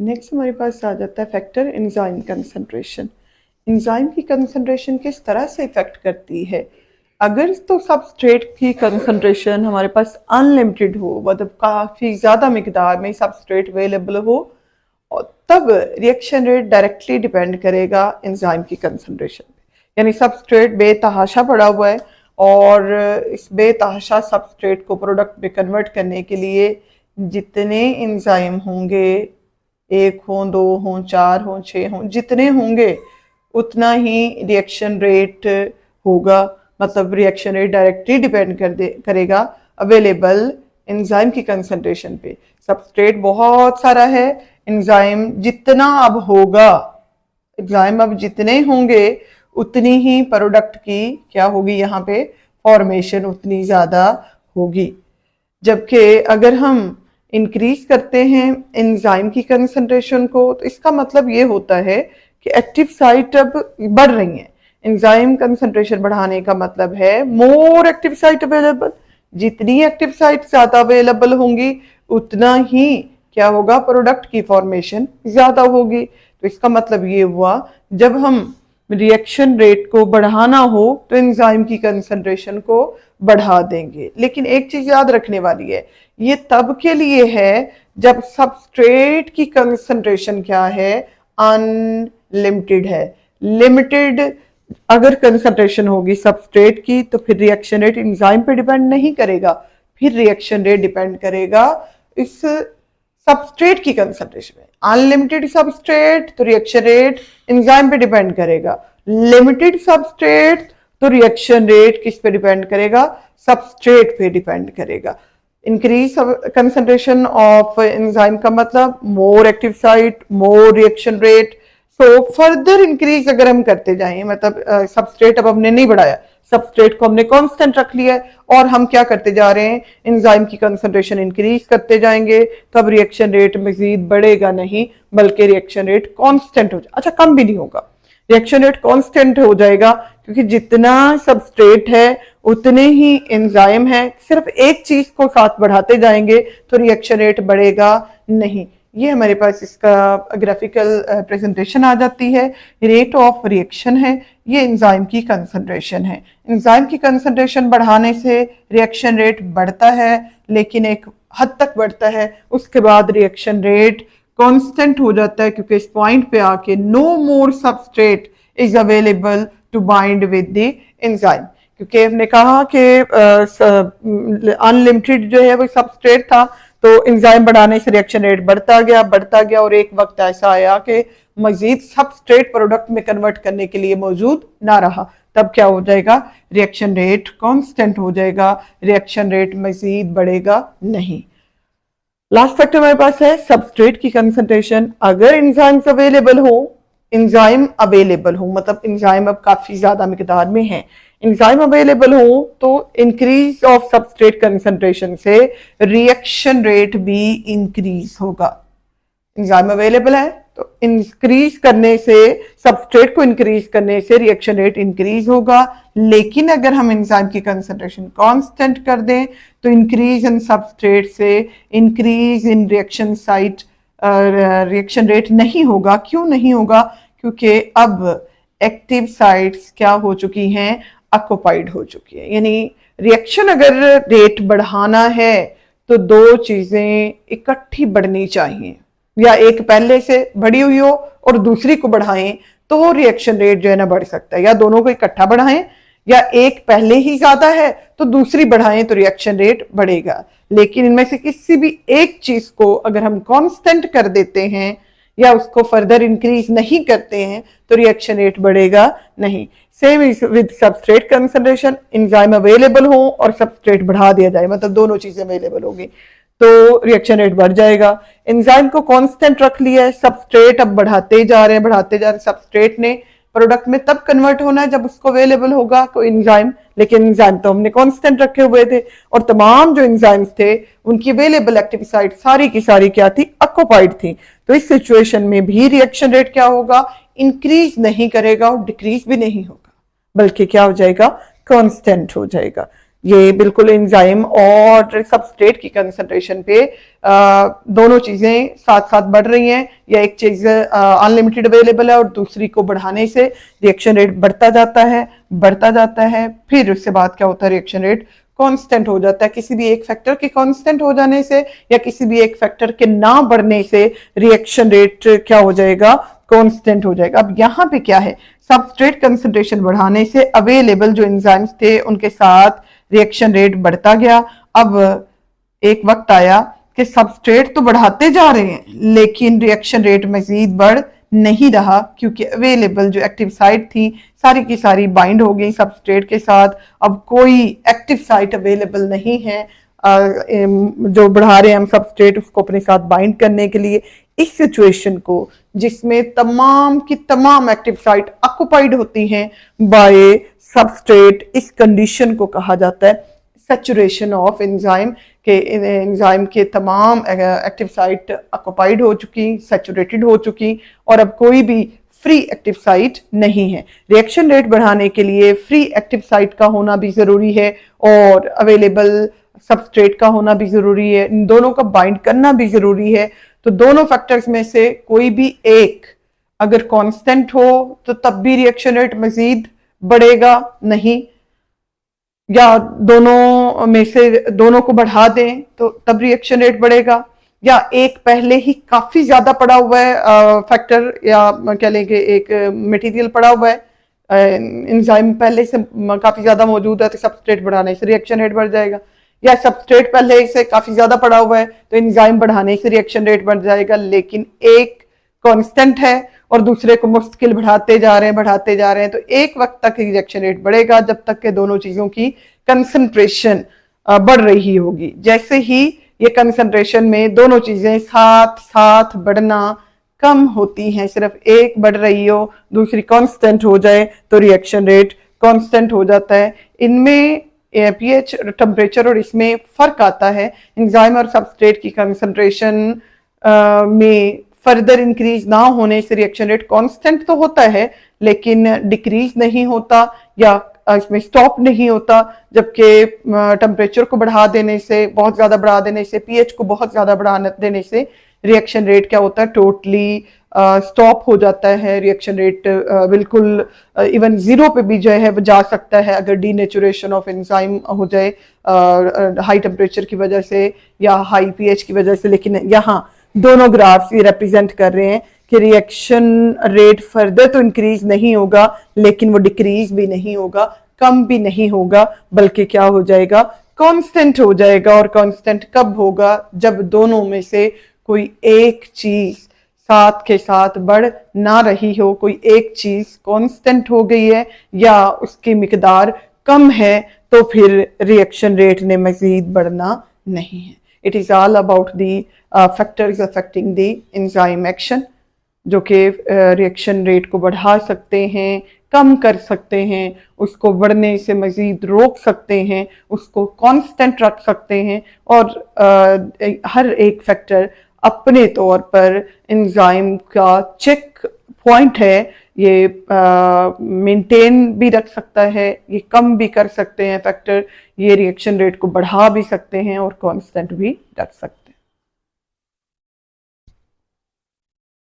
Next हमारे पास आ जाता है फैक्टर एंजाइम कंसंट्रेशन। एंजाइम की कंसंट्रेशन किस तरह से इफेक्ट करती है? अगर तो सबस्ट्रेट की कंसंट्रेशन हमारे पास अनलिमिटेड हो, मतलब काफ़ी ज़्यादा मिकदार में सबस्ट्रेट अवेलेबल हो, और तब रिएक्शन रेट डायरेक्टली डिपेंड करेगा एंजाइम की कंसंट्रेशन पे। यानी सबस्ट्रेट बेतहाशा पड़ा हुआ है और इस बेतहाशा सबस्ट्रेट को प्रोडक्ट में कन्वर्ट करने के लिए जितने एंजाइम होंगे, एक हों, दो हों, चार हों, छः हों, जितने होंगे उतना ही रिएक्शन रेट होगा। मतलब रिएक्शन रेट डायरेक्टली डिपेंड करेगा अवेलेबल एंजाइम की कंसंट्रेशन पे। सबस्ट्रेट बहुत सारा है, एंजाइम जितना अब होगा, एंजाइम अब जितने होंगे उतनी ही प्रोडक्ट की क्या होगी, यहाँ पे फॉर्मेशन उतनी ज़्यादा होगी। जबकि अगर हम इंक्रीज करते हैं एंजाइम की कंसंट्रेशन को, तो इसका मतलब ये होता है कि एक्टिव साइट अब बढ़ रही हैं। एंजाइम कंसंट्रेशन बढ़ाने का मतलब है मोर एक्टिव साइट अवेलेबल। जितनी एक्टिव साइट ज्यादा अवेलेबल होंगी उतना ही क्या होगा, प्रोडक्ट की फॉर्मेशन ज्यादा होगी। तो इसका मतलब ये हुआ, जब हम रिएक्शन रेट को बढ़ाना हो तो एंजाइम की कंसंट्रेशन को बढ़ा देंगे। लेकिन एक चीज याद रखने वाली है, ये तब के लिए है जब सबस्ट्रेट की कंसंट्रेशन क्या है, अनलिमिटेड है। लिमिटेड अगर कंसंट्रेशन होगी सबस्ट्रेट की तो फिर रिएक्शन रेट एंजाइम पे डिपेंड नहीं करेगा, फिर रिएक्शन रेट डिपेंड करेगा इस सबस्ट्रेट की कंसंट्रेशन में। अनलिमिटेड सबस्ट्रेट तो रिएक्शन रेट एंजाइम पे डिपेंड करेगा, लिमिटेड सबस्ट्रेट तो रिएक्शन रेट किस पे डिपेंड करेगा, सबस्ट्रेट पे डिपेंड करेगा। इंक्रीज कंसंट्रेशन ऑफ एंजाइम का मतलब more active site, more reaction rate. So further increase अगर हम करते जाएं, मतलब सबस्ट्रेट अब हमने नहीं बढ़ाया, सबस्ट्रेट को हमने कांस्टेंट रख लिया है और हम क्या करते जा रहे हैं, एंजाइम की कंसंट्रेशन इंक्रीज करते जाएंगे, तब रिएक्शन रेट मजीद बढ़ेगा नहीं, बल्कि रिएक्शन रेट कांस्टेंट हो जाएगा। अच्छा, कम भी नहीं होगा, रिएक्शन रेट कांस्टेंट हो जाएगा, क्योंकि जितना सबस्ट्रेट है उतने ही एंजाइम है। सिर्फ एक चीज को साथ बढ़ाते जाएंगे तो रिएक्शन रेट बढ़ेगा नहीं। ये हमारे पास इसका ग्राफिकल प्रेजेंटेशन आ जाती है। रेट ऑफ रिएक्शन है, ये एंजाइम की कंसंट्रेशन है। एंजाइम की कंसंट्रेशन बढ़ाने से रिएक्शन रेट बढ़ता है, लेकिन एक हद तक बढ़ता है, उसके बाद रिएक्शन रेट कांस्टेंट हो जाता है, क्योंकि इस पॉइंट पे आके no more substrate is available to bind with the enzyme. क्योंकि हमने कहा कि अनलिमिटेड जो है वो सबस्ट्रेट था, तो एंजाइम बढ़ाने से रिएक्शन रेट बढ़ता गया और एक वक्त ऐसा आया कि मजीद सबस्ट्रेट प्रोडक्ट में कन्वर्ट करने के लिए मौजूद ना रहा। तब क्या हो जाएगा, रिएक्शन रेट कांस्टेंट हो जाएगा, रिएक्शन रेट मजीद बढ़ेगा नहीं। लास्ट फैक्टर हमारे पास है सबस्ट्रेट की कंसंट्रेशन। अगर एंजाइम्स अवेलेबल हो, एंजाइम अवेलेबल हो मतलब एंजाइम अब काफी ज्यादा मिकदार में है, एंजाइम अवेलेबल हो तो इंक्रीज ऑफ सबस्ट्रेट कंसंट्रेशन से रिएक्शन रेट भी इंक्रीज होगा। एंजाइम अवेलेबल है तो इंक्रीज करने से, सबस्ट्रेट को इंक्रीज करने से रिएक्शन रेट इंक्रीज होगा। लेकिन अगर हम एंजाइम की कंसंट्रेशन कांस्टेंट कर दें तो इंक्रीज इन सबस्ट्रेट से increase in reaction site reaction rate नहीं होगा। क्यों नहीं होगा? क्योंकि अब एक्टिव साइट्स क्या हो चुकी हैं, ऑक्युपाइड हो चुकी है। यानी रिएक्शन अगर रेट बढ़ाना है तो दो चीजें इकट्ठी बढ़नी चाहिए, या एक पहले से बढ़ी हुई हो और दूसरी को बढ़ाएं तो रिएक्शन रेट जो है ना बढ़ सकता है, या दोनों को इकट्ठा बढ़ाएं, या एक पहले ही ज्यादा है तो दूसरी बढ़ाएं तो रिएक्शन रेट बढ़ेगा। लेकिन इनमें से किसी भी एक चीज को अगर हम कांस्टेंट कर देते हैं या उसको फर्दर इंक्रीज नहीं करते हैं तो रिएक्शन रेट बढ़ेगा नहीं। Same with substrate concentration, enzyme available हो और सबस्ट्रेट बढ़ा दिया जाए, मतलब दोनों चीजें अवेलेबल होगी तो रिएक्शन रेट बढ़ जाएगा। एंजाइम को कांस्टेंट रख लिया है, सबस्ट्रेट अब बढ़ाते जा रहे हैं। सबस्ट्रेट ने प्रोडक्ट में तब कन्वर्ट होना है जब उसको अवेलेबल होगा कोई एंजाइम, लेकिन एंजाइम तो हमने कांस्टेंट रखे हुए थे और तमाम जो एंजाइम्स थे उनकी अवेलेबल एक्टिव साइट सारी की सारी क्या थी, ऑक्युपाइड थी। तो इस सिचुएशन में भी रिएक्शन रेट क्या होगा, इंक्रीज नहीं करेगा और डिक्रीज भी नहीं होगा, बल्कि क्या हो जाएगा, कांस्टेंट हो जाएगा। ये बिल्कुल एंजाइम और सबस्ट्रेट की कंसंट्रेशन पे दोनों चीजें साथ साथ बढ़ रही हैं, या एक चीज अनलिमिटेड अवेलेबल है और दूसरी को बढ़ाने से रिएक्शन रेट बढ़ता जाता है। फिर उसके बाद क्या होता है, रिएक्शन रेट कांस्टेंट हो जाता है। किसी भी एक फैक्टर के कांस्टेंट हो जाने से या किसी भी एक फैक्टर के ना बढ़ने से रिएक्शन रेट क्या हो जाएगा, कांस्टेंट हो जाएगा। अब यहाँ पे क्या है, सबस्ट्रेट कंसंट्रेशन बढ़ाने से अवेलेबल जो एंजाइम्स थे उनके साथ रिएक्शन रेट बढ़ता गया। अब एक वक्त आया कि सबस्ट्रेट तो बढ़ाते जा रहे हैं लेकिन रिएक्शन रेट मजीद बढ़ नहीं रहा, क्योंकि अवेलेबल जो एक्टिव साइट थी सारी की सारी बाइंड हो गई सबस्ट्रेट के साथ। अब कोई एक्टिव साइट अवेलेबल नहीं है जो बढ़ा रहे हैं हम सबस्ट्रेट उसको अपने साथ बाइंड करने के लिए। इस सिचुएशन को, जिसमें तमाम की तमाम एक्टिव साइट ऑक्युपाइड होती हैं बाय सबस्ट्रेट, इस कंडीशन को कहा जाता है सैचुरेशन ऑफ एंजाइम, के एंजाइम के तमाम एक्टिव साइट ऑक्युपाइड हो चुकी, सैचुरेटेड हो चुकी और अब कोई भी फ्री एक्टिव साइट नहीं है। रिएक्शन रेट बढ़ाने के लिए फ्री एक्टिव साइट का होना भी जरूरी है और अवेलेबल सबस्ट्रेट का होना भी जरूरी है, इन दोनों का बाइंड करना भी जरूरी है। तो दोनों फैक्टर्स में से कोई भी एक अगर कांस्टेंट हो तो तब भी रिएक्शन रेट मजीद बढ़ेगा नहीं, या दोनों में से दोनों को बढ़ा दें तो तब रिएक्शन रेट बढ़ेगा, या एक पहले ही काफी ज्यादा पड़ा हुआ है फैक्टर या कह लेंगे एक मटेरियल पड़ा हुआ है, एंजाइम पहले से काफी ज्यादा मौजूद है तो सबस्ट्रेट बढ़ाने से रिएक्शन रेट बढ़ जाएगा, या सबस्ट्रेट पहले से काफी ज्यादा पड़ा हुआ है तो एंजाइम बढ़ाने से रिएक्शन रेट बढ़ जाएगा, लेकिन एक कांस्टेंट है और दूसरे को मुश्किल बढ़ाते जा रहे हैं तो एक वक्त तक रिएक्शन रेट बढ़ेगा जब तक कि दोनों चीजों की कंसंट्रेशन बढ़ रही होगी। जैसे ही ये कंसंट्रेशन में दोनों चीजें साथ साथ बढ़ना कम होती हैं, सिर्फ एक बढ़ रही हो दूसरी कांस्टेंट हो जाए तो रिएक्शन रेट कांस्टेंट हो जाता है। इनमें पीएच टेम्परेचर और इसमें फर्क आता है। एंजाइम और सबस्ट्रेट की कंसंट्रेशन में फर्दर इंक्रीज ना होने से रिएक्शन रेट कांस्टेंट तो होता है लेकिन डिक्रीज नहीं होता या इसमें स्टॉप नहीं होता, जबकि टेम्परेचर को बढ़ा देने से, बहुत ज्यादा बढ़ा देने से, पीएच को बहुत ज्यादा बढ़ा देने से रिएक्शन रेट क्या होता है, टोटली स्टॉप हो जाता है। रिएक्शन रेट बिल्कुल इवन जीरो पे भी जो है वो जा सकता है अगर डीनेचुरेशन ऑफ एंजाइम हो जाए हाई टेम्परेचर की वजह से या हाई पीएच की वजह से। लेकिन यहाँ दोनों ग्राफ्स ये रिप्रेजेंट कर रहे हैं कि रिएक्शन रेट फर्दर तो इंक्रीज नहीं होगा लेकिन वो डिक्रीज भी नहीं होगा, कम भी नहीं होगा, बल्कि क्या हो जाएगा, कांस्टेंट हो जाएगा। और कांस्टेंट कब होगा, जब दोनों में से कोई एक चीज साथ के साथ बढ़ ना रही हो, कोई एक चीज कांस्टेंट हो गई है या उसकी मिकदार कम है, तो फिर रिएक्शन रेट ने मजीद बढ़ना नहीं है। It is all about the factors affecting the enzyme action, जो कि रिएक्शन रेट को बढ़ा सकते हैं, कम कर सकते हैं, उसको बढ़ने से मजीद रोक सकते हैं, उसको कांस्टेंट रख सकते हैं और हर एक फैक्टर अपने तौर पर एंजाइम का चेक पॉइंट है, ये मेंटेन भी रख सकता है, ये कम भी कर सकते हैं फैक्टर, ये रिएक्शन रेट को बढ़ा भी सकते हैं और कांस्टेंट भी रख सकते हैं।